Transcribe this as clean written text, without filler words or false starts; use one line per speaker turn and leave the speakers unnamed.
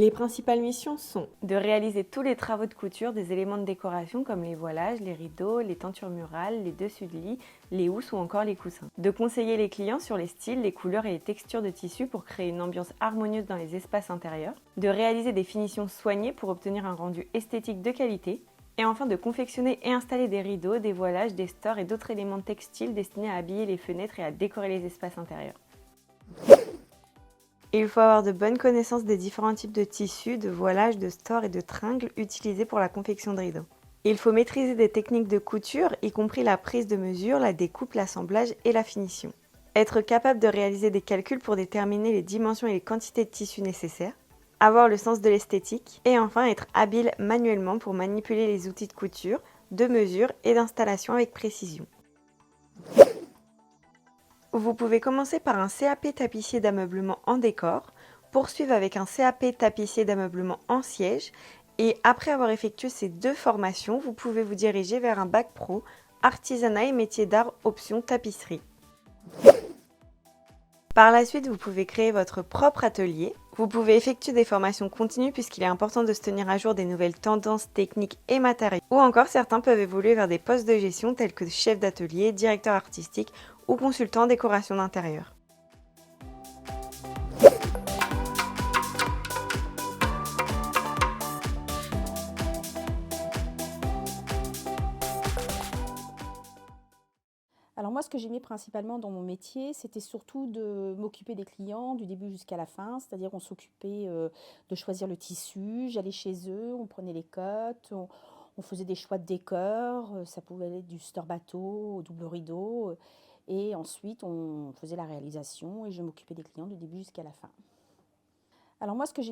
Les principales missions sont de réaliser tous les travaux de couture des éléments de décoration comme les voilages, les rideaux, les tentures murales, les dessus de lit, les housses ou encore les coussins. De conseiller les clients sur les styles, les couleurs et les textures de tissu pour créer une ambiance harmonieuse dans les espaces intérieurs. De réaliser des finitions soignées pour obtenir un rendu esthétique de qualité. Et enfin de confectionner et installer des rideaux, des voilages, des stores et d'autres éléments textiles destinés à habiller les fenêtres et à décorer les espaces intérieurs. Il faut avoir de bonnes connaissances des différents types de tissus, de voilages, de stores et de tringles utilisés pour la confection de rideaux. Il faut maîtriser des techniques de couture, y compris la prise de mesure, la découpe, l'assemblage et la finition. Être capable de réaliser des calculs pour déterminer les dimensions et les quantités de tissu nécessaires. Avoir le sens de l'esthétique. Et enfin être habile manuellement pour manipuler les outils de couture, de mesure et d'installation avec précision. Vous pouvez commencer par un CAP tapissier d'ameublement en décor, poursuivre avec un CAP tapissier d'ameublement en siège et après avoir effectué ces deux formations, vous pouvez vous diriger vers un bac pro, artisanat et métiers d'art option tapisserie. Par la suite, vous pouvez créer votre propre atelier. Vous pouvez effectuer des formations continues puisqu'il est important de se tenir à jour des nouvelles tendances, techniques et matériaux. Ou encore, certains peuvent évoluer vers des postes de gestion tels que chef d'atelier, directeur artistique ou consultant en décoration d'intérieur.
Alors moi, ce que j'aimais principalement dans mon métier, c'était surtout de m'occuper des clients du début jusqu'à la fin. C'est-à-dire on s'occupait de choisir le tissu, j'allais chez eux, on prenait les cotes, on faisait des choix de décor, ça pouvait aller du store bateau au double rideau. Et ensuite, on faisait la réalisation et je m'occupais des clients du début jusqu'à la fin. Alors moi, ce que j'ai